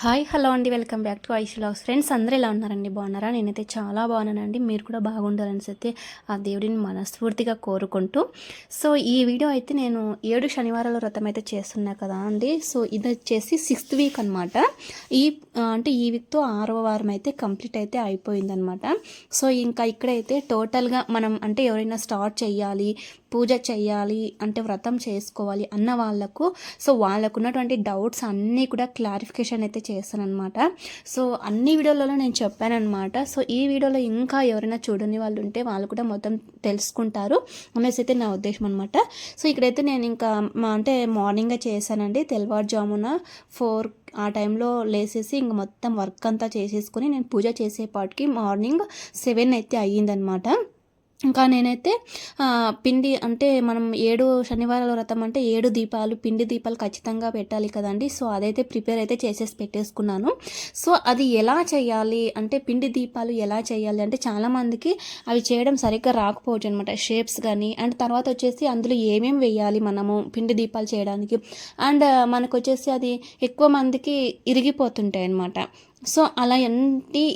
Hi hello అండి, welcome back to Aish loves. Friends అందరూ ఎలా ఉన్నారండి? బాగున్నారా? నేనైతే చాలా బాగున్నానండి. మీరు కూడా బాగుండాలని అయితే ఆ దేవుడిని మనస్ఫూర్తిగా కోరుకుంటూ, సో ఈ వీడియో అయితే నేను 7 శనివారాల వ్రతం అయితే చేస్తున్నా కదా అండి. సో ఇది వచ్చేసి 6th వీక్ అనమాట. అంటే ఈ వీక్తో 6వ వారం అయితే కంప్లీట్ అయితే అయిపోయిందనమాట. సో ఇంకా ఇక్కడైతే టోటల్గా మనం అంటే ఎవరైనా స్టార్ట్ చేయాలి, పూజ చేయాలి అంటే వ్రతం చేసుకోవాలి అన్న వాళ్ళకు, సో వాళ్ళకు ఉన్నటువంటి డౌట్స్ అన్నీ కూడా క్లారిఫికేషన్ అయితే చేస్తానన్నమాట. సో అన్ని వీడియోలలో నేను చెప్పానన్నమాట. సో ఈ వీడియోలో ఇంకా ఎవరైనా చూడని వాళ్ళు ఉంటే వాళ్ళు కూడా మొత్తం తెలుసుకుంటారు అనేసి అయితే నా ఉద్దేశం అనమాట. సో ఇక్కడైతే నేను ఇంకా అంటే మార్నింగే చేశానండి. తెల్లవారుజామున 4 ఆ టైంలో లేసేసి ఇంక మొత్తం వర్క్ అంతా చేసేసుకొని నేను పూజ చేసేపాటికి మార్నింగ్ 7 అయితే అయ్యిందనమాట. ఇంకా నేనైతే పిండి అంటే మనం 7 శనివారాల వ్రతం అంటే 7 దీపాలు, పిండి దీపాలు ఖచ్చితంగా పెట్టాలి కదండి. సో అదైతే ప్రిపేర్ అయితే చేసేసి పెట్టేసుకున్నాను. సో అది ఎలా చేయాలి అంటే పిండి దీపాలు ఎలా చేయాలి అంటే చాలామందికి అవి చేయడం సరిగ్గా రాకపోవచ్చు అనమాట, షేప్స్ కానీ. అండ్ తర్వాత వచ్చేసి అందులో ఏమేమి వేయాలి మనము పిండి దీపాలు చేయడానికి, అండ్ మనకు వచ్చేసి అది ఎక్కువ మందికి ఇరిగిపోతుంటాయి అన్నమాట. సో అలా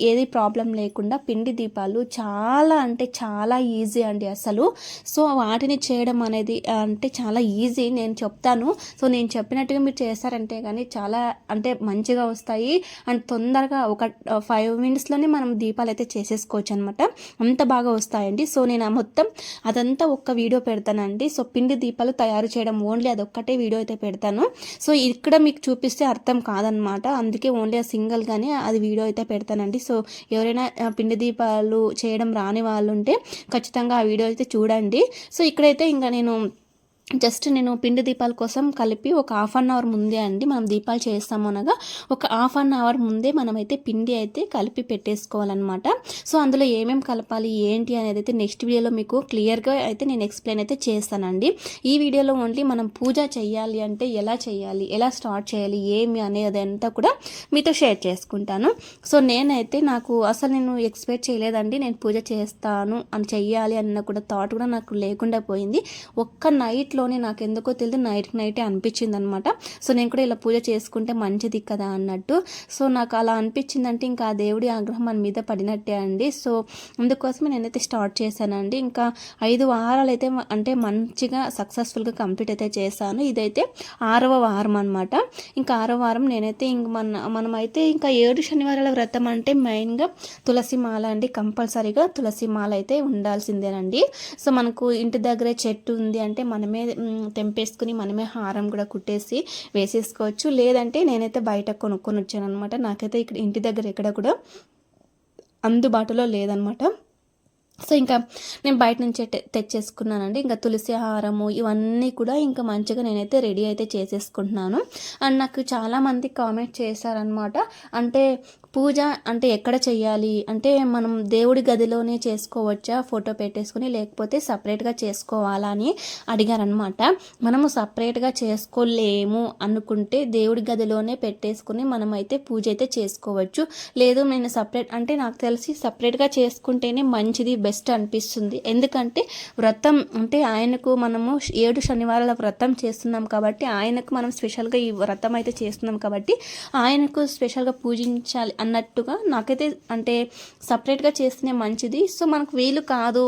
ఏది ప్రాబ్లం లేకుండా పిండి దీపాలు చాలా అంటే చాలా ఈజీ అండి అసలు. సో వాటిని చేయడం అనేది అంటే చాలా ఈజీ, నేను చెప్తాను. సో నేను చెప్పినట్టుగా మీరు చేస్తారంటే కానీ చాలా అంటే మంచిగా వస్తాయి. అండ్ తొందరగా ఒక 5 మినిట్స్లోనే మనం దీపాలు అయితే చేసేసుకోవచ్చు అనమాట, అంత బాగా వస్తాయండి. సో నేను మొత్తం అదంతా ఒక్క వీడియో పెడతానండి. సో పిండి దీపాలు తయారు చేయడం ఓన్లీ అదొక్కటే వీడియో అయితే పెడతాను. సో ఇక్కడ మీకు చూపిస్తే అర్థం కాదనమాట, అందుకే ఓన్లీ ఆ సింగిల్ కానీ అది వీడియో అయితే పెడతానండి. సో ఎవరైనా పిండి దీపాలు చేయడం రాని వాళ్ళు ఉంటే ఖచ్చితంగా ఆ వీడియో అయితే చూడండి. సో ఇక్కడైతే ఇంకా నేను పిండి దీపాల కోసం కలిపి ఒక 1/2 అవర్ ముందే అండి, మనం దీపాలు చేస్తాము అనగా ఒక 1/2 అవర్ ముందే మనమైతే పిండి అయితే కలిపి పెట్టేసుకోవాలన్నమాట. సో అందులో ఏమేమి కలపాలి ఏంటి అనేది అయితే నెక్స్ట్ వీడియోలో మీకు క్లియర్గా అయితే నేను ఎక్స్ప్లెయిన్ అయితే చేస్తానండి. ఈ వీడియోలో ఓన్లీ మనం పూజ చేయాలి అంటే ఎలా చేయాలి, ఎలా స్టార్ట్ చేయాలి, ఏమి అనేది అంతా కూడా మీతో షేర్ చేసుకుంటాను. సో నేనైతే నేను ఎక్స్పెక్ట్ చేయలేదండి, నేను పూజ చేస్తాను అని చెయ్యాలి అన్న కూడా థాట్ కూడా నాకు లేకుండా పోయింది. ఒక్క నైట్లో నాకు ఎందుకో తెలియదు నైటే అనిపించింది అనమాట. సో నేను కూడా ఇలా పూజ చేసుకుంటే మంచిది కదా అన్నట్టు. సో నాకు అలా అనిపించిందంటే ఇంకా ఆ దేవుడి ఆగ్రహం మన మీద పడినట్టే అండి. సో అందుకోసమే నేనైతే స్టార్ట్ చేశానండి. ఇంకా 5 వారాలు అయితే అంటే మంచిగా సక్సెస్ఫుల్గా కంప్లీట్ అయితే చేశాను. ఇదైతే 6వ వారం అనమాట. ఇంకా 6వ వారం నేనైతే మనమైతే ఇంకా 7 శనివారాల వ్రతం అంటే మెయిన్గా తులసి మాల అండి, కంపల్సరీగా తులసి మాల అయితే ఉండాల్సిందేనండి. సో మనకు ఇంటి దగ్గరే చెట్టు ఉంది అంటే మనమే తెంపేసుకుని మనమే హారం కూడా కుట్టేసి వేసేసుకోవచ్చు. లేదంటే నేనైతే బయట కొనుక్కొని వచ్చాను అనమాట. నాకైతే ఇక్కడ ఇంటి దగ్గర ఎక్కడ కూడా అందుబాటులో లేదనమాట. సో ఇంకా నేను బయట నుంచి తెచ్చేసుకున్నానండి. ఇంకా తులసి హారము ఇవన్నీ కూడా ఇంకా మంచిగా నేనైతే రెడీ అయితే చేసేసుకుంటున్నాను. అండ్ నాకు చాలామంది కామెంట్ చేశారనమాట, అంటే పూజ అంటే ఎక్కడ చేయాలి అంటే మనం దేవుడి గదిలోనే చేసుకోవచ్చా ఫోటో పెట్టేసుకుని, లేకపోతే సపరేట్గా చేసుకోవాలా అని అడిగారనమాట. మనము సపరేట్గా చేసుకోలేము అనుకుంటే దేవుడి గదిలోనే పెట్టేసుకుని మనమైతే పూజ అయితే చేసుకోవచ్చు. లేదు నేను అంటే నాకు తెలిసి సపరేట్గా చేసుకుంటేనే మంచిది, బెస్ట్ అనిపిస్తుంది. ఎందుకంటే వ్రతం అంటే ఆయనకు మనము 7 శనివారాల వ్రతం చేస్తున్నాం కాబట్టి ఆయనకు మనం స్పెషల్గా ఈ వ్రతం అయితే చేస్తున్నాం కాబట్టి ఆయనకు స్పెషల్గా పూజించాలి అన్నట్టుగా నాకైతే అంటే సపరేట్గా చేస్తేనే మంచిది. సో మనకు వీలు కాదు,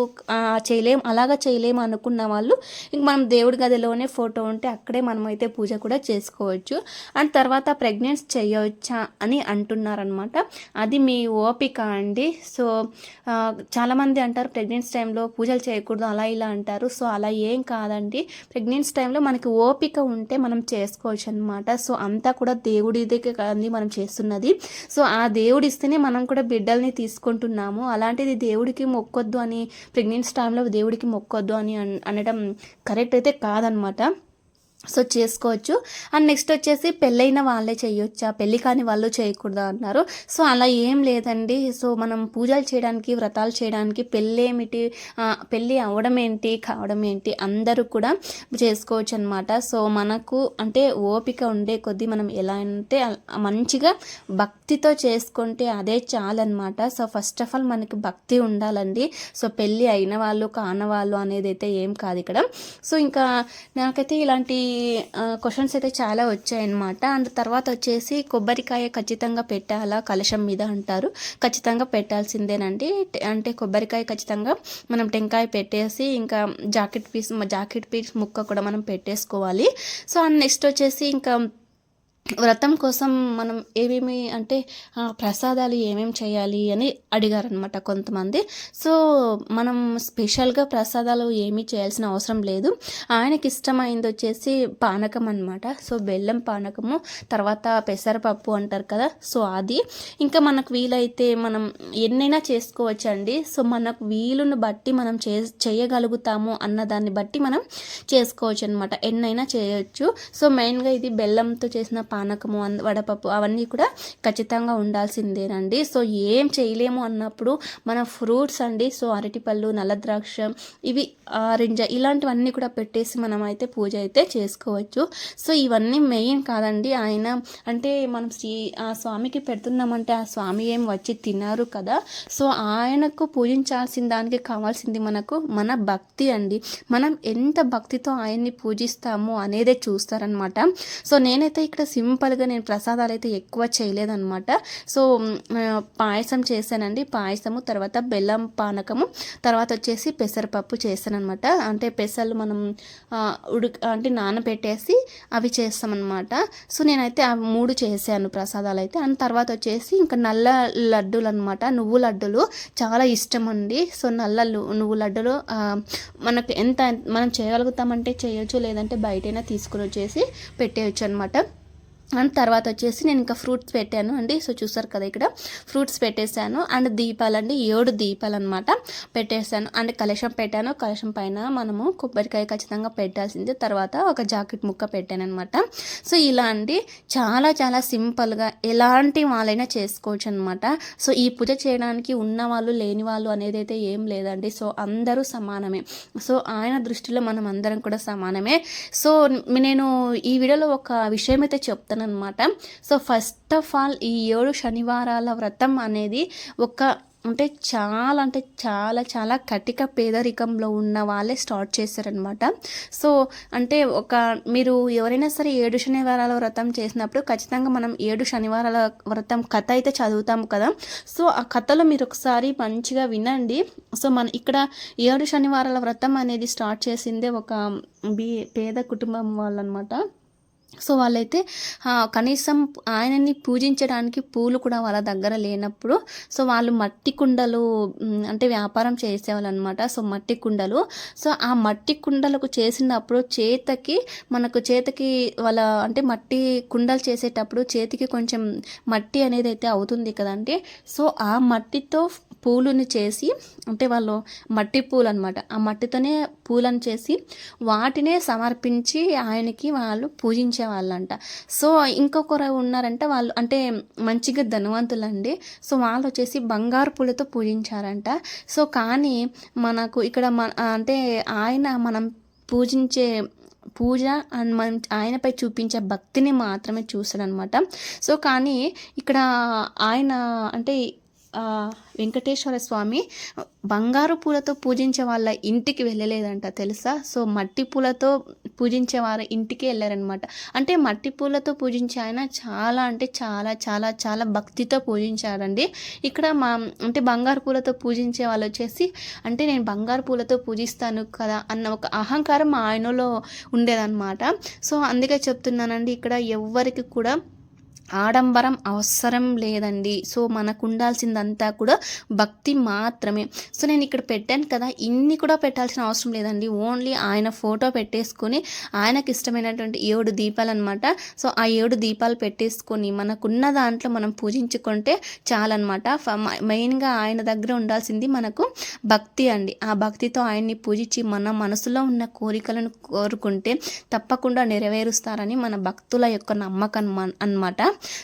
అలాగా చేయలేము అనుకున్న వాళ్ళు ఇంక మనం దేవుడి గదిలోనే ఫోటో ఉంటే అక్కడే మనమైతే పూజ కూడా చేసుకోవచ్చు. అండ్ తర్వాత ప్రెగ్నెన్సీ చేయవచ్చా అని అంటున్నారనమాట. అది మీ ఓపిక అండి. సో చాలామంది అంటారు ప్రెగ్నెన్సీ టైంలో పూజలు చేయకూడదు అలా ఇలా అంటారు. సో అలా ఏం కాదండి, ప్రెగ్నెన్సీ టైంలో మనకి ఓపిక ఉంటే మనం చేసుకోవచ్చు అనమాట. సో అంతా కూడా దేవుడిదే కానీ మనం చేస్తున్నది. సో ఆ దేవుడు ఇస్తేనే మనం కూడా బిడ్డల్ని తీసుకుంటున్నాము. అలాంటిది దేవుడికి మొక్కొద్దు అని, ప్రెగ్నెన్సీ టైంలో దేవుడికి మొక్కొద్దు అని అనడం కరెక్ట్ అయితే కాదనమాట. సో చేసుకోవచ్చు. అండ్ నెక్స్ట్ వచ్చేసి పెళ్ళైన వాళ్ళే చేయొచ్చా, పెళ్ళి కాని వాళ్ళు చేయకూడదా అన్నారు. సో అలా ఏం లేదండి. సో మనం పూజలు చేయడానికి, వ్రతాలు చేయడానికి పెళ్ళి అవడం ఏంటి కావడం ఏంటి అందరూ కూడా చేసుకోవచ్చు అనమాట. సో మనకు అంటే ఓపిక ఉండే కొద్దీ మనం ఎలా అంటే మంచిగా భక్తితో చేసుకుంటే అదే చాలన్నమాట. సో ఫస్ట్ ఆఫ్ ఆల్ మనకి భక్తి ఉండాలండి. సో పెళ్ళి అయిన వాళ్ళు కానవాళ్ళు అనేది అయితే ఏం కాదు ఇక్కడ. సో ఇంకా నాకైతే ఇలాంటి క్వశ్చన్స్ అయితే చాలా వచ్చాయన్నమాట. అండ్ తర్వాత వచ్చేసి కొబ్బరికాయ ఖచ్చితంగా పెట్టాలా కలశం మీద అంటారు. ఖచ్చితంగా పెట్టాల్సిందేనండి. అంటే కొబ్బరికాయ ఖచ్చితంగా మనం టెంకాయ పెట్టేసి ఇంకా జాకెట్ పీస్ ముక్క కూడా మనం పెట్టేసుకోవాలి. సో అండ్ నెక్స్ట్ వచ్చేసి ఇంకా వ్రతం కోసం మనం ఏమేమి అంటే ప్రసాదాలు ఏమేమి చేయాలి అని అడిగారనమాట కొంతమంది. సో మనం స్పెషల్గా ప్రసాదాలు ఏమీ చేయాల్సిన అవసరం లేదు. ఆయనకి ఇష్టమైంది వచ్చేసి పానకం అనమాట. సో బెల్లం పానకము, తర్వాత పెసరపప్పు అంటారు కదా, సో అది. ఇంకా మనకు వీలైతే మనం ఎన్నైనా చేసుకోవచ్చు అండి. సో మనకు వీలును బట్టి మనం చేయగలుగుతాము అన్న దాన్ని బట్టి మనం చేసుకోవచ్చు అనమాట. ఎన్నైనా చేయొచ్చు. సో మెయిన్గా ఇది బెల్లంతో చేసిన పానకము, వడపప్పు అవన్నీ కూడా ఖచ్చితంగా ఉండాల్సిందేనండి. సో ఏం చేయలేము అన్నప్పుడు మన ఫ్రూట్స్ అండి, సో అరటిపళ్ళు, నల్ల ద్రాక్ష, ఇవి ఆరెంజ, ఇలాంటివన్నీ కూడా పెట్టేసి మనం అయితే పూజ అయితే చేసుకోవచ్చు. సో ఇవన్నీ మెయిన్ కాదండి. ఆయన అంటే మనం ఆ స్వామికి పెడుతున్నామంటే ఆ స్వామి ఏం వచ్చి తిన్నారు కదా. సో ఆయనకు పూజించాల్సిన దానికి కావాల్సింది మన భక్తి అండి. మనం ఎంత భక్తితో ఆయన్ని పూజిస్తాము అనేదే చూస్తారనమాట. సో నేనైతే ఇక్కడ సింపుల్గా నేను ప్రసాదాలు అయితే ఎక్కువ చేయలేదన్నమాట. సో పాయసం చేశానండి. పాయసము, తర్వాత బెల్లం పానకము, తర్వాత వచ్చేసి పెసరపప్పు చేశానమాట. అంటే పెసలు మనం అంటే నానబెట్టేసి అవి చేస్తామన్నమాట. సో నేనైతే ఆ 3 చేశాను ప్రసాదాలు అయితే. అండ్ తర్వాత వచ్చేసి ఇంకా నల్ల లడ్డూలు అనమాట, నువ్వు లడ్డూలు చాలా ఇష్టం అండి. సో నల్ల నువ్వు లడ్డూలు మనకు ఎంత మనం చేయగలుగుతామంటే చేయొచ్చు, లేదంటే బయటైనా తీసుకుని వచ్చేసి పెట్టేయచ్చు అనమాట. అండ్ తర్వాత వచ్చేసి నేను ఇంకా ఫ్రూట్స్ పెట్టాను అండి. సో చూసారు కదా ఇక్కడ ఫ్రూట్స్ పెట్టేశాను. అండ్ దీపాలండి 7 దీపాలు అనమాట పెట్టేశాను. అండ్ కలశం పెట్టాను. కలశం పైన మనము కొబ్బరికాయ ఖచ్చితంగా పెట్టాల్సింది. తర్వాత ఒక జాకెట్ ముక్క పెట్టాను అనమాట. సో ఇలా అండి చాలా చాలా సింపుల్గా ఎలాంటి వాళ్ళైనా చేసుకోవచ్చు అనమాట. సో ఈ పూజ చేయడానికి ఉన్నవాళ్ళు లేని వాళ్ళు అనేది అయితే ఏం లేదండి. సో అందరూ సమానమే. సో ఆయన దృష్టిలో మనం అందరం కూడా సమానమే. సో నేను ఈ వీడియోలో ఒక విషయం అయితే చెప్తాను అనమాట. సో ఫస్ట్ ఆఫ్ ఆల్ ఈ 7 శనివారాల వ్రతం అనేది అంటే చాలా కటిక పేదరికంలో ఉన్న వాళ్ళే స్టార్ట్ చేశారనమాట. సో అంటే మీరు ఎవరైనా సరే 7 శనివారాల వ్రతం చేసినప్పుడు ఖచ్చితంగా మనం 7 శనివారాల వ్రతం కథ అయితే చదువుతాము కదా. సో ఆ కథలో మీరు ఒకసారి మంచిగా వినండి. సో ఇక్కడ 7 శనివారాల వ్రతం అనేది స్టార్ట్ చేసిందే ఒక పేద కుటుంబం వాళ్ళనమాట. సో వాళ్ళైతే కనీసం ఆయనని పూజించడానికి పూలు కూడా వాళ్ళ దగ్గర లేనప్పుడు సో వాళ్ళు మట్టి కుండలు అంటే వ్యాపారం చేసేవాళ్ళు అనమాట. సో మట్టి కుండలు, సో ఆ మట్టి కుండలకు చేసినప్పుడు చేతికి వాళ్ళ అంటే మట్టి కుండలు చేసేటప్పుడు చేతికి కొంచెం మట్టి అనేది అయితే అవుతుంది కదండి. సో ఆ మట్టితో పూలుని చేసి, అంటే వాళ్ళు మట్టి పూలు అనమాట, ఆ మట్టితోనే పూలను చేసి వాటినే సమర్పించి ఆయనకి వాళ్ళు పూజించేవాళ్ళంట. సో ఇంకొకరు ఉన్నారంట, వాళ్ళు అంటే మంచిగా ధనవంతులండి. సో వాళ్ళు వచ్చేసి బంగారు పూలతో పూజించారంట. సో కానీ మనకు ఇక్కడ అంటే మనం పూజించే పూజ అండ్ మనం ఆయనపై చూపించే భక్తిని మాత్రమే చూస్తాడనమాట. సో కానీ ఇక్కడ ఆయన అంటే వెంకటేశ్వర స్వామి బంగారు పూలతో పూజించే వాళ్ళ ఇంటికి వెళ్ళలేదంట తెలుసా. సో మట్టి పూలతో పూజించే వారి ఇంటికి వెళ్ళారనమాట. అంటే మట్టి పూలతో పూజించే ఆయన చాలా అంటే చాలా భక్తితో పూజించారండి. ఇక్కడ అంటే బంగారు పూలతో పూజించే వాళ్ళు వచ్చేసి అంటే నేను బంగారు పూలతో పూజిస్తాను కదా అన్న ఒక అహంకారం ఆయనలో ఉండేదన్నమాట. సో అందుకే చెప్తున్నానండి, ఇక్కడ ఎవ్వరికి కూడా ఆడంబరం అవసరం లేదండి. సో మనకు ఉండాల్సిందంతా కూడా భక్తి మాత్రమే. సో నేను ఇక్కడ పెట్టాను కదా, ఇన్ని కూడా పెట్టాల్సిన అవసరం లేదండి. ఓన్లీ ఆయన ఫోటో పెట్టేసుకొని ఆయనకి ఇష్టమైనటువంటి 7 దీపాలు అనమాట. సో ఆ 7 దీపాలు పెట్టేసుకొని మనకున్న దాంట్లో మనం పూజించుకుంటే చాలన్నమాట. మెయిన్గా ఆయన దగ్గర ఉండాల్సింది మనకు భక్తి అండి. ఆ భక్తితో ఆయన్ని పూజించి మన మనసులో ఉన్న కోరికలను కోరుకుంటే తప్పకుండా నెరవేరుస్తారని మన భక్తుల యొక్క నమ్మకం అన్నమాట.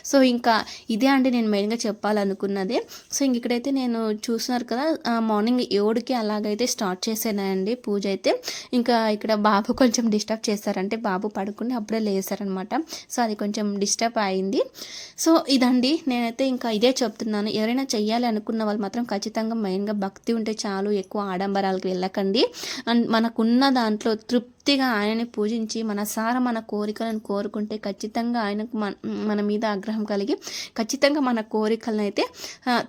సో ఇంకా ఇదే అండి నేను మెయిన్గా చెప్పాలనుకున్నది. సో ఇక్కడైతే నేను చూస్తున్నారు కదా, మార్నింగ్ 7కి అలాగైతే స్టార్ట్ చేశానండి పూజ అయితే. ఇంకా ఇక్కడ బాబు కొంచెం డిస్టర్బ్ చేశారంటే బాబు పడుకుని అప్పుడే లేసారనమాట. సో అది కొంచెం డిస్టర్బ్ అయింది. సో ఇదండి నేనైతే ఇంకా ఇదే చెప్తున్నాను, ఎవరైనా చెయ్యాలి అనుకున్న వాళ్ళు మాత్రం ఖచ్చితంగా మెయిన్గా భక్తి ఉంటే చాలు, ఎక్కువ ఆడంబరాలకు వెళ్ళకండి. అండ్ మనకున్న దాంట్లో తృప్తి మనస్ఫూర్తిగా ఆయనని పూజించి మనసారా మన కోరికలను కోరుకుంటే ఖచ్చితంగా ఆయనకు మన మీద ఆగ్రహం కలిగి ఖచ్చితంగా మన కోరికలను అయితే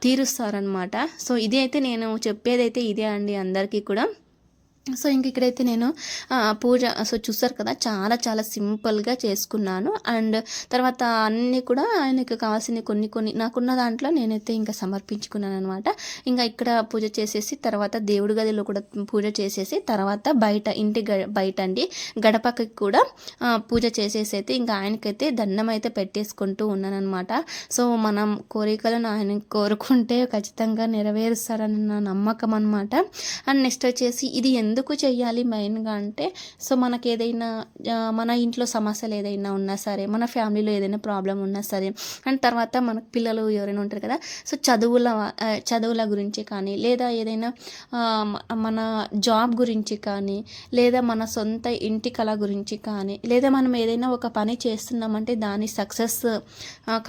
తీరుస్తారనమాట. సో ఇది అయితే నేను చెప్పేదైతే ఇదే అండి అందరికీ కూడా. సో ఇంక ఇక్కడైతే నేను పూజ సో చూసారు కదా, చాలా చాలా సింపుల్గా చేసుకున్నాను. అండ్ తర్వాత అన్నీ కూడా ఆయనకు కావాల్సిన కొన్ని నాకున్న దాంట్లో నేనైతే ఇంకా సమర్పించుకున్నాను అనమాట. ఇంకా ఇక్కడ పూజ చేసేసి తర్వాత దేవుడి గదిలో కూడా పూజ చేసేసి తర్వాత బయట ఇంటి బయట అండి గడపకి కూడా పూజ చేసేసి అయితే ఇంకా ఆయనకైతే దండం అయితే పెట్టేసుకుంటూ ఉన్నాను అనమాట. సో మనం కోరికలను ఆయన కోరుకుంటే ఖచ్చితంగా నెరవేరుస్తాడని నా నమ్మకం అనమాట. అండ్ నెక్స్ట్ వచ్చేసి ఇది ఎందుకు చెయ్యాలి మెయిన్గా అంటే, సో మనకి ఏదైనా మన ఇంట్లో సమస్యలు ఏదైనా ఉన్నా సరే, మన ఫ్యామిలీలో ఏదైనా ప్రాబ్లం ఉన్నా సరే, అండ్ తర్వాత మనకు పిల్లలు ఎవరైనా ఉంటారు కదా, సో చదువుల గురించి కానీ, లేదా ఏదైనా మన జాబ్ గురించి కానీ, లేదా మన సొంత ఇంటి కళ గురించి కానీ, లేదా మనం ఏదైనా ఒక పని చేస్తున్నామంటే దాని సక్సెస్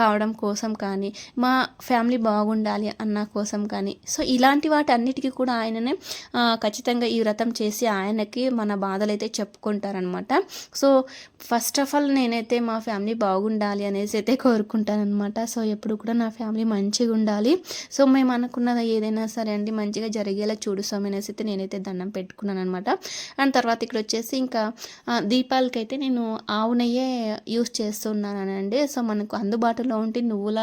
కావడం కోసం కానీ, మా ఫ్యామిలీ బాగుండాలి అన్న కోసం కానీ, సో ఇలాంటి వాటి అన్నిటికీ కూడా ఆయననే ఖచ్చితంగా ఈ వ్రతం చేసి ఆయనకి మన బాధలు అయితే చెప్పుకుంటారనమాట. సో ఫస్ట్ ఆఫ్ ఆల్ నేనైతే మా ఫ్యామిలీ బాగుండాలి అనేసి అయితే కోరుకుంటానమాట. సో ఎప్పుడు కూడా నా ఫ్యామిలీ మంచిగా ఉండాలి, సో మేము అనుకున్నది ఏదైనా సరే అండి మంచిగా జరిగేలా చూడు స్వామి అనేసి అయితే నేనైతే దండం పెట్టుకున్నాను అనమాట. అండ్ తర్వాత ఇక్కడ వచ్చేసి ఇంకా దీపాలకైతే నేను ఆవు నెయ్యే యూస్ చేస్తున్నానండి. సో మనకు అందుబాటులో ఉంటే నువ్వుల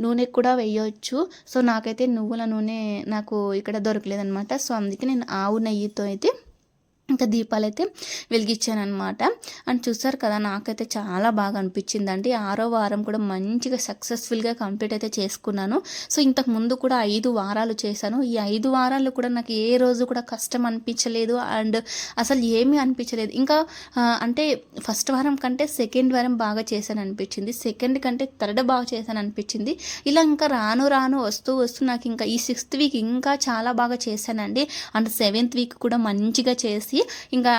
నూనె కూడా వేయవచ్చు. సో నాకైతే నువ్వుల నూనె నాకు ఇక్కడ దొరకలేదనమాట. సో అందుకే నేను ఆవు నెయ్యితో అయితే ఇంకా దీపాలు అయితే వెలిగించాను అనమాట. అండ్ చూసారు కదా, నాకైతే చాలా బాగా అనిపించిందండి. 6వ వారం కూడా మంచిగా సక్సెస్ఫుల్గా కంప్లీట్ అయితే చేసుకున్నాను. సో ఇంతకు ముందు కూడా 5 వారాలు చేశాను. ఈ 5 వారాలు కూడా నాకు ఏ రోజు కూడా కష్టం అనిపించలేదు అండ్ అసలు ఏమీ అనిపించలేదు. ఇంకా అంటే ఫస్ట్ వారం కంటే సెకండ్ వారం బాగా చేశాను అనిపించింది, సెకండ్ కంటే థర్డ్ బాగా చేశాను అనిపించింది. ఇలా ఇంకా రాను వస్తూ నాకు ఇంకా ఈ 6th వీక్ ఇంకా చాలా బాగా చేశానండి. అండ్ 7th వీక్ కూడా మంచిగా చేసి ఇంకా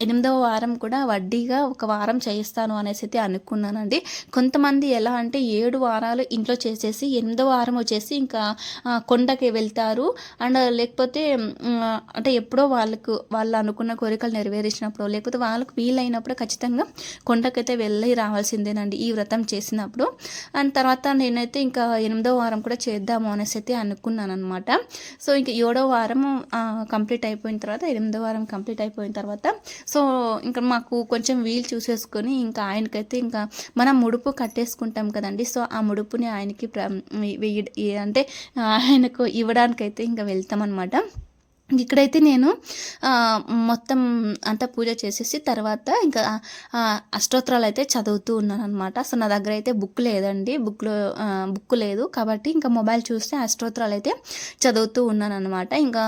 8వ వారం కూడా వడ్డీగా ఒక వారం చేయిస్తాను అనేసి అయితే అనుకున్నానండి. కొంతమంది ఎలా అంటే 7 వారాలు ఇంట్లో చేసేసి 8వ వారం వచ్చేసి ఇంకా కొండకి వెళ్తారు. అండ్ లేకపోతే అంటే ఎప్పుడో వాళ్ళు అనుకున్న కోరికలు నెరవేర్చినప్పుడు లేకపోతే వాళ్ళకు వీలైనప్పుడు ఖచ్చితంగా కొండకైతే వెళ్ళి రావాల్సిందేనండి ఈ వ్రతం చేసినప్పుడు. అండ్ తర్వాత నేనైతే ఇంకా 8వ వారం కూడా చేద్దాము అనేసి అయితే అనుకున్నాను అనమాట. సో ఇంకా 7వ వారం కంప్లీట్ అయిపోయిన తర్వాత 8వ వారం కంప్లీట్ అయిపోయిన తర్వాత సో ఇంకా మాకు కొంచెం వీలు చూసేసుకొని ఇంకా ఆయనకైతే ఇంకా మనం ముడుపు కట్టేసుకుంటాం కదండి. సో ఆ ముడుపుని ఆయనకి అంటే ఆయనకు ఇవ్వడానికైతే ఇంకా వెళ్తామన్నమాట. ఇక్కడైతే నేను మొత్తం అంతా పూజ చేసేసి తర్వాత ఇంకా అష్టోత్తరాలు అయితే చదువుతూ ఉన్నాను అనమాట. సో నా దగ్గర అయితే బుక్ లేదండి, బుక్ లేదు కాబట్టి ఇంకా మొబైల్ చూస్తే అష్టోత్తరాలు అయితే చదువుతూ ఉన్నాను అనమాట. ఇంకా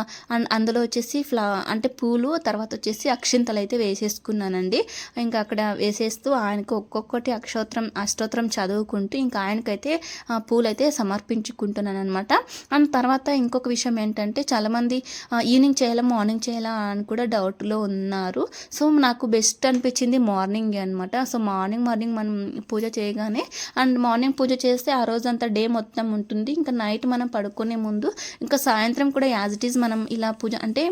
అందులో వచ్చేసి అంటే పూలు తర్వాత వచ్చేసి అక్షింతలు అయితే వేసేసుకున్నానండి. ఇంకా అక్కడ వేసేస్తూ ఆయనకు ఒక్కొక్కటి అష్టోత్తరం చదువుకుంటూ ఇంకా ఆయనకైతే పూలు అయితే సమర్పించుకుంటున్నాను అనమాట. అండ్ తర్వాత ఇంకొక విషయం ఏంటంటే చాలామంది ఈవినింగ్ చేయాలా మార్నింగ్ చేయాలా అని కూడా డౌట్లో ఉన్నారు. సో నాకు బెస్ట్ అనిపించింది మార్నింగే అనమాట. సో మార్నింగ్ మనం పూజ చేయగానే అండ్ మార్నింగ్ పూజ చేస్తే ఆ రోజంతా డే మొత్తం ఉంటుంది. ఇంకా నైట్ మనం పడుకునే ముందు ఇంకా సాయంత్రం కూడా యాజ్ ఇట్ ఈజ్ మనం ఇలా పూజ అంటే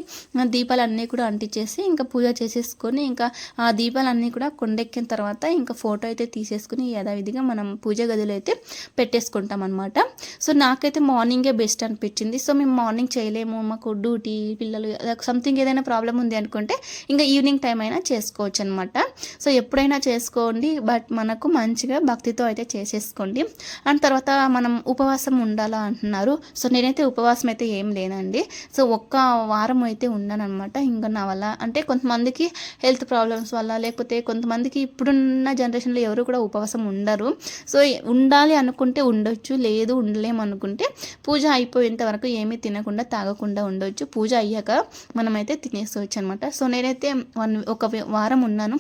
దీపాలన్నీ కూడా అంటించేసి ఇంకా పూజ చేసేసుకొని ఇంకా ఆ దీపాలన్నీ కూడా కొండెక్కిన తర్వాత ఇంకా ఫోటో అయితే తీసేసుకుని యథావిధిగా మనం పూజ గదిలో అయితే పెట్టేసుకుంటాం అనమాట. సో నాకైతే మార్నింగే బెస్ట్ అనిపించింది. సో మేము మార్నింగ్ చేయలేము, మాకు డ్యూటీ పిల్లలు సంథింగ్ ఏదైనా ప్రాబ్లం ఉంది అనుకుంటే ఇంకా ఈవినింగ్ టైం అయినా చేసుకోవచ్చు అనమాట. సో ఎప్పుడైనా చేసుకోండి, బట్ మనకు మంచిగా భక్తితో అయితే చేసేసుకోండి. అండ్ తర్వాత మనం ఉపవాసం ఉండాలా అంటున్నారు. సో నేనైతే ఉపవాసం అయితే ఏం లేనండి. సో ఒక్క వారం అయితే ఉన్నాను అనమాట. ఇంకా నా వల్ల అంటే కొంతమందికి హెల్త్ ప్రాబ్లమ్స్ వల్ల లేకపోతే కొంతమందికి ఇప్పుడున్న జనరేషన్లో ఎవరు కూడా ఉపవాసం ఉండరు. సో ఉండాలి అనుకుంటే ఉండొచ్చు, లేదు ఉండలేము అనుకుంటే పూజ అయిపోయేంత వరకు ఏమీ తినకుండా తాగకుండా ఉండొచ్చు. పూజ అయ్యాక మనమైతే తినేసుకోవచ్చు అనమాట. సో నేనైతే ఒక వారం ఉన్నాను,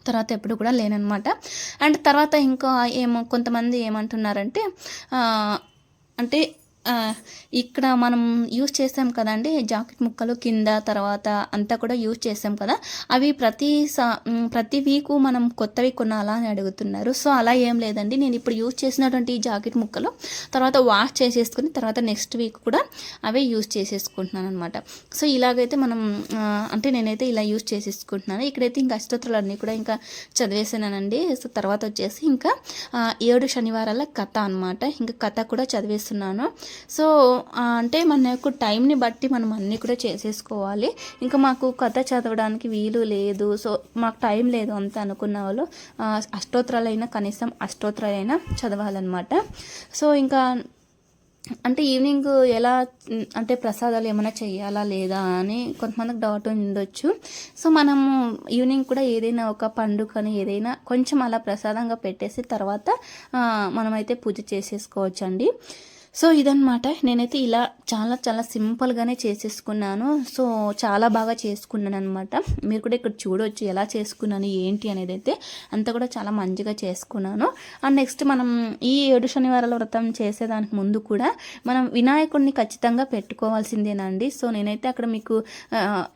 తర్వాత ఎప్పుడు కూడా లేననమాట. అండ్ తర్వాత ఇంకా కొంతమంది ఏమంటున్నారంటే అంటే ఇక్కడ మనం యూస్ చేసాం కదండి జాకెట్ ముక్కలు కింద తర్వాత అంతా కూడా యూస్ చేసాం కదా, అవి ప్రతి వీకు మనం కొత్తవి కొనాలా అని అడుగుతున్నారు. సో అలా ఏం లేదండి, నేను ఇప్పుడు యూస్ చేసినటువంటి ఈ జాకెట్ ముక్కలు తర్వాత వాష్ చేసేసుకుని తర్వాత నెక్స్ట్ వీక్ కూడా అవే యూస్ చేసేసుకుంటున్నాను అనమాట. సో ఇలాగైతే మనం అంటే నేనైతే ఇలా యూస్ చేసేసుకుంటున్నాను. ఇక్కడైతే ఇంకా అష్టోత్తరాలు అన్నీ కూడా ఇంకా చదివేసానండి. సో తర్వాత వచ్చేసి ఇంకా 7 శనివారాల కథ అనమాట, ఇంకా కథ కూడా చదివేస్తున్నాను. సో అంటే మనకు టైంని బట్టి మనం అన్నీ కూడా చేసేసుకోవాలి. ఇంకా మాకు కథ చదవడానికి వీలు లేదు, సో మాకు టైం లేదు అంత అనుకున్న వాళ్ళు అష్టోత్తరాలైనా కనీసం అష్టోత్తరాలైనా చదవాలన్నమాట. సో ఇంకా అంటే ఈవినింగ్ ఎలా అంటే ప్రసాదాలు ఏమైనా చేయాలా లేదా అని కొంతమందికి డౌట్ ఉండొచ్చు. సో మనము ఈవినింగ్ కూడా ఏదైనా ఒక పండు కానీ ఏదైనా కొంచెం అలా ప్రసాదంగా పెట్టేసి తర్వాత మనమైతే పూజ చేసేసుకోవచ్చు అండి. సో ఇదన్నమాట, నేనైతే ఇలా చాలా చాలా సింపుల్గానే చేసేసుకున్నాను. సో చాలా బాగా చేసుకున్నాను అనమాట. మీరు కూడా ఇక్కడ చూడవచ్చు ఎలా చేసుకున్నాను ఏంటి అనేది. అయితే అంతా కూడా చాలా మంచిగా చేసుకున్నాను. అండ్ నెక్స్ట్ మనం ఈ 7 శనివారాల వ్రతం చేసేదానికి ముందు కూడా మనం వినాయకుడిని ఖచ్చితంగా పెట్టుకోవాల్సిందేనండి. సో నేనైతే అక్కడ మీకు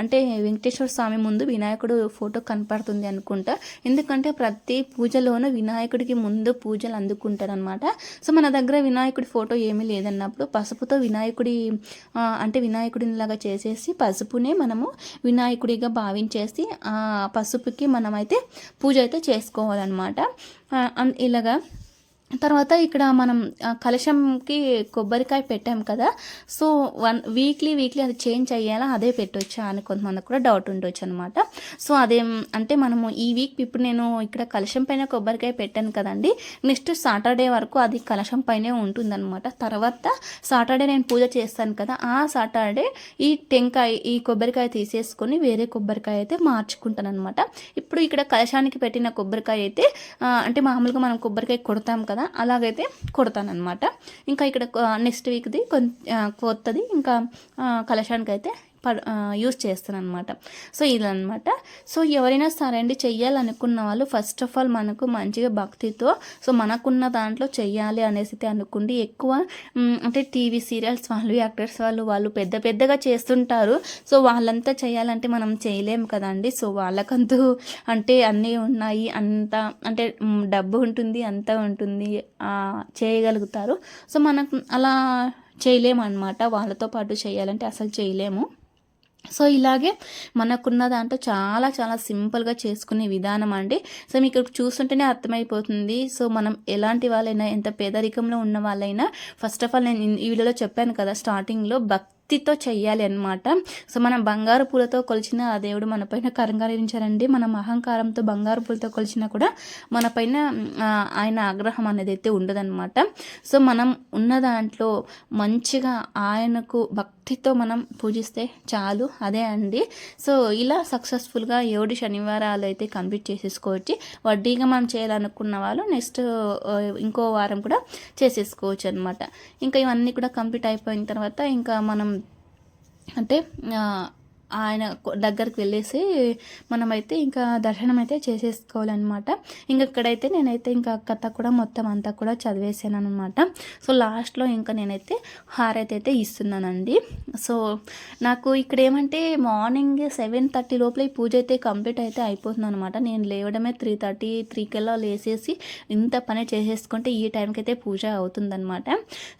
అంటే వెంకటేశ్వర స్వామి ముందు వినాయకుడు ఫోటో కనపడుతుంది అనుకుంటా, ఎందుకంటే ప్రతి పూజలోనూ వినాయకుడికి ముందు పూజలు అందుకుంటారు అనమాట. సో మన దగ్గర వినాయకుడి ఫోటో ఏమీ లేదన్నప్పుడు పసుపుతో వినాయకుడిలాగా చేసేసి పసుపునే మనము వినాయకుడిగా భావించేసి ఆ పసుపుకి మనమైతే పూజ అయితే చేసుకోవాలన్నమాట. ఇలాగా తర్వాత ఇక్కడ మనం కలశంకి కొబ్బరికాయ పెట్టాం కదా, సో వీక్లీ అది చేంజ్ అయ్యేలా అదే పెట్టొచ్చా అని కొంతమందికి కూడా డౌట్ ఉండొచ్చు అనమాట. సో అదేం అంటే మనము ఈ వీక్ ఇప్పుడు నేను ఇక్కడ కలశం పైన కొబ్బరికాయ పెట్టాను కదండి, నెక్స్ట్ సాటర్డే వరకు అది కలశం పైనే ఉంటుందన్నమాట. తర్వాత సాటర్డే నేను పూజ చేస్తాను కదా, ఆ సాటర్డే ఈ కొబ్బరికాయ తీసేసుకొని వేరే కొబ్బరికాయ అయితే మార్చుకుంటాను అనమాట. ఇప్పుడు ఇక్కడ కలశానికి పెట్టిన కొబ్బరికాయ అయితే అంటే మామూలుగా మనం కొబ్బరికాయ కొడతాం కదా, అలాగైతే కొడతానమాట. ఇంకా ఇక్కడ నెక్స్ట్ వీక్ది కొత్తది ఇంకా కలశానికి అయితే యూస్ చేస్తాను అనమాట. సో ఇదనమాట. సో ఎవరైనా సరే అండి చెయ్యాలనుకున్న వాళ్ళు ఫస్ట్ ఆఫ్ ఆల్ మనకు మంచిగా భక్తితో సో మనకున్న దాంట్లో చెయ్యాలి అనేసి అనుకుండి ఎక్కువ అంటే టీవీ సీరియల్స్ వాళ్ళు యాక్టర్స్ వాళ్ళు పెద్దగా చేస్తుంటారు. సో వాళ్ళంతా చేయాలంటే మనం చేయలేము కదండి. సో వాళ్ళకంతూ అంటే అన్నీ ఉన్నాయి, అంత అంటే డబ్బు ఉంటుంది, అంతా ఉంటుంది, చేయగలుగుతారు. సో మనకు అలా చేయలేము అనమాట, వాళ్ళతో పాటు చేయాలంటే అసలు చేయలేము. సో ఇలాగే మనకున్న దాంట్లో చాలా చాలా సింపుల్గా చేసుకునే విధానం అండి. సో మీకు చూస్తుంటేనే అర్థమైపోతుంది. సో మనం ఎలాంటి వాళ్ళైనా ఎంత పేదరికంలో ఉన్న వాళ్ళైనా ఫస్ట్ ఆఫ్ ఆల్ నేను ఈ వీడియోలో చెప్పాను కదా స్టార్టింగ్లో భక్తితో చెయ్యాలి అనమాట. సో మనం బంగారు పూలతో కొలిచిన ఆ దేవుడు మన పైన కరంగరించారండి. మనం అహంకారంతో బంగారు పూలతో కొలిచినా కూడా మన పైన ఆయన ఆగ్రహం అనేది అయితే ఉండదన్నమాట. సో మనం ఉన్న దాంట్లో మంచిగా ఆయనకు భక్తితో మనం పూజిస్తే చాలు, అదే అండి. సో ఇలా సక్సెస్ఫుల్గా 7 శనివారాలు అయితే కంప్లీట్ చేసేసుకోవచ్చు. వడ్డీగా మనం చేయాలనుకున్న వాళ్ళు నెక్స్ట్ ఇంకో వారం కూడా చేసేసుకోవచ్చు అనమాట. ఇంకా ఇవన్నీ కూడా కంప్లీట్ అయిపోయిన తర్వాత ఇంకా మనం అంటే ఆయన దగ్గరికి వెళ్ళేసి మనమైతే ఇంకా దర్శనం అయితే చేసేసుకోవాలన్నమాట. ఇంకా ఇక్కడైతే నేనైతే ఇంకా కథ కూడా మొత్తం అంతా కూడా చదివేసాను అనమాట. సో లాస్ట్లో ఇంకా నేనైతే హారతి అయితే ఇస్తున్నానండి. సో నాకు ఇక్కడ ఏమంటే మార్నింగ్ 7:30 లోపల ఈ పూజ అయితే కంప్లీట్ అయితే అయిపోతుంది అనమాట. నేను లేవడమే 3:30 కల్లా లేసేసి ఇంత పని చేసేసుకుంటే ఈ టైంకి అయితే పూజ అవుతుందన్నమాట.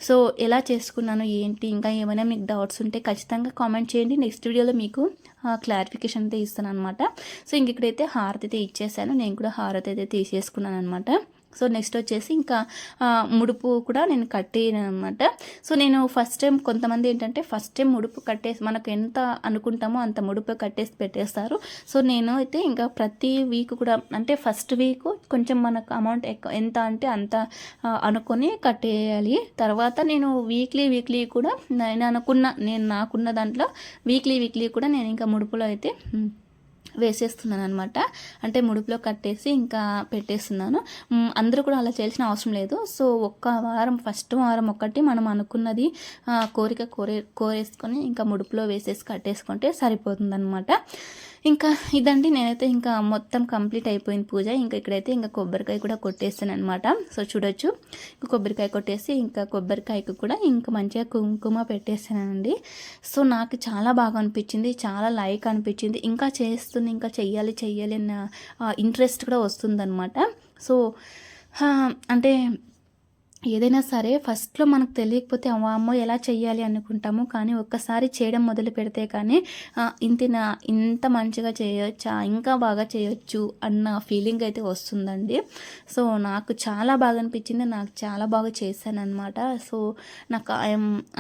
సో ఎలా చేసుకున్నాను ఏంటి, ఇంకా ఏమైనా మీకు డౌట్స్ ఉంటే ఖచ్చితంగా కామెంట్ చేయండి. నెక్స్ట్ వీడియోలో మీకు క్లారిఫికేషన్ అయితే ఇస్తాను అనమాట. సో ఇంక ఇక్కడైతే హారతి అయితే ఇచ్చేసాను, నేను కూడా హారతి అయితే తీసేసుకున్నాను అనమాట. సో నెక్స్ట్ వచ్చేసి ఇంకా ముడుపు కూడా నేను కట్టాను అనమాట. సో నేను ఫస్ట్ టైం కొంతమంది ఏంటంటే ఫస్ట్ టైం ముడుపు కట్టేసి మనకు ఎంత అనుకుంటామో అంత ముడుపు కట్టేసి పెట్టేస్తారు. సో నేను అయితే ఇంకా ప్రతి వీక్ కూడా అంటే ఫస్ట్ వీక్ కొంచెం మనకు అమౌంట్ ఎంత అంటే అంత అనుకొని కట్టేయాలి. తర్వాత నేను వీక్లీ కూడా నాకున్న దాంట్లో వీక్లీ కూడా నేను ఇంకా ముడుపులో అయితే వేసేస్తున్నాను అనమాట. అంటే ముడుపులో కట్టేసి ఇంకా పెట్టేస్తున్నాను. అందరూ కూడా అలా చేయాల్సిన అవసరం లేదు. సో ఫస్ట్ వారం ఒక్కటి మనం అనుకున్నది కోరేసుకొని ఇంకా ముడుపులో వేసేసి కట్టేసుకుంటే సరిపోతుంది అనమాట. ఇంకా ఇదండి నేనైతే ఇంకా మొత్తం కంప్లీట్ అయిపోయింది పూజ. ఇంకా ఇక్కడైతే ఇంకా కొబ్బరికాయ కూడా కొట్టేస్తాను అనమాట. సో చూడొచ్చు, కొబ్బరికాయ కొట్టేసి ఇంకా కొబ్బరికాయకు కూడా ఇంకా మంచిగా కుంకుమ పెట్టేసానండి. సో నాకు చాలా బాగా అనిపించింది, చాలా లైక్ అనిపించింది. ఇంకా చేస్తుంది, ఇంకా చెయ్యాలి అన్న ఇంట్రెస్ట్ కూడా వస్తుందన్నమాట. సో అంటే ఏదైనా సరే ఫస్ట్లో మనకు తెలియకపోతే అమ్మో ఎలా చెయ్యాలి అనుకుంటాము. కానీ ఒక్కసారి చేయడం మొదలు పెడితే కానీ ఇంత మంచిగా చేయొచ్చా, ఇంకా బాగా చేయొచ్చు అన్న ఫీలింగ్ అయితే వస్తుందండి. సో నాకు చాలా బాగా అనిపించింది, నాకు చాలా బాగా చేశాను అనమాట. సో నాకు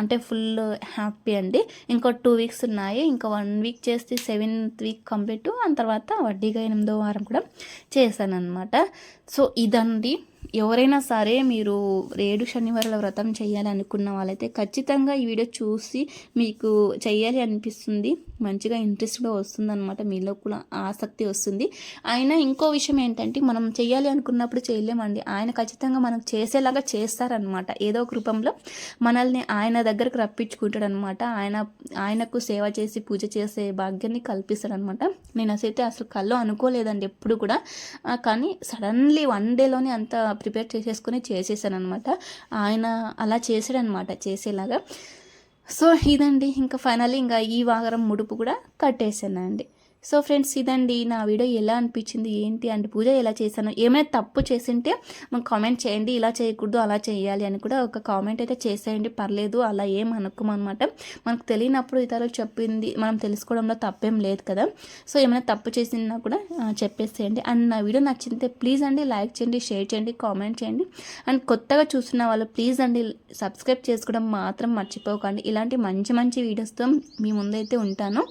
అంటే ఫుల్ హ్యాపీ అండి. ఇంకో 2 వీక్స్ ఉన్నాయి, ఇంకా 1 వీక్ చేస్తే 7th వీక్ కంప్లీట్, ఆ తర్వాత వడ్డీగా 8వ వారం కూడా చేశాను అనమాట. సో ఇదండి, ఎవరైనా సరే మీరు 7 శనివారాల వ్రతం చేయాలి అనుకున్న వాళ్ళైతే ఖచ్చితంగా ఈ వీడియో చూసి మీకు చేయాలి అనిపిస్తుంది, మంచిగా ఇంట్రెస్ట్ కూడా వస్తుంది అనమాట, మీలో కూడా ఆసక్తి వస్తుంది. ఆయన ఇంకో విషయం ఏంటంటే మనం చేయాలి అనుకున్నప్పుడు చేయలేమండి, ఆయన ఖచ్చితంగా మనకు చేసేలాగా చేస్తారనమాట. ఏదో ఒక రూపంలో మనల్ని ఆయన దగ్గరకు రప్పించుకుంటాడు అనమాట. ఆయనకు సేవ చేసి పూజ చేసే భాగ్యాన్ని కల్పిస్తాడనమాట. నేను అసలు కల్లో అనుకోలేదండి ఎప్పుడు కూడా, కానీ సడన్లీ 1 డేలోనే అంత ప్రిపేర్ చేసేసుకొని చేసేసాను అనమాట. ఆయన అలా చేసాడనమాట చేసేలాగా. సో ఇదండి, ఇంకా ఫైనల్లీ ఇంకా ఈ వారం ముడుపు కూడా కట్టేసానండి. సో ఫ్రెండ్స్ ఇదండి నా వీడియో, ఎలా అనిపించింది ఏంటి అంటే పూజ ఎలా చేశాను, ఏమైనా తప్పు చేసింటే మాకు కామెంట్ చేయండి. ఇలా చేయకూడదు అలా చేయాలి అని కూడా ఒక కామెంట్ అయితే చేసేయండి, పర్లేదు, అలా ఏం అనుకోమన్నమాట. మనకు తెలియనప్పుడు ఇతరులు చెప్పింది మనం తెలుసుకోవడంలో తప్పేం లేదు కదా. సో ఏమైనా తప్పు చేసినా కూడా చెప్పేసేయండి. అండ్ నా వీడియో నచ్చితే ప్లీజ్ అండి లైక్ చేయండి, షేర్ చేయండి, కామెంట్ చేయండి. అండ్ కొత్తగా చూస్తున్న వాళ్ళు ప్లీజ్ అండి సబ్స్క్రైబ్ చేసుకోవడం మాత్రం మర్చిపోకండి. ఇలాంటి మంచి మంచి వీడియోస్తో మీ ముందైతే ఉంటాను.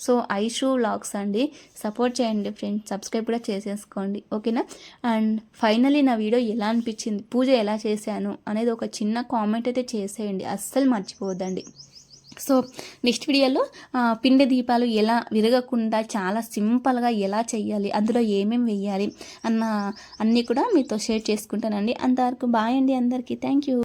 సో ఐషు వ్లాగ్స్ అండి, సపోర్ట్ చేయండి ఫ్రెండ్స్, సబ్స్క్రైబ్ కూడా చేసేసుకోండి, ఓకేనా. అండ్ ఫైనలీ నా వీడియో ఎలా అనిపించింది, పూజ ఎలా చేశాను అనేది ఒక చిన్న కామెంట్ అయితే చేసేయండి, అస్సలు మర్చిపోవద్దండి. సో నెక్స్ట్ వీడియోలో పిండి దీపాలు ఎలా విరగకుండా చాలా సింపుల్గా ఎలా చేయాలి, అందులో ఏమేమి వేయాలి అన్నీ కూడా మీతో షేర్ చేసుకుంటానండి. అంతవరకు బాయ్ అండి అందరికీ, థ్యాంక్ యూ.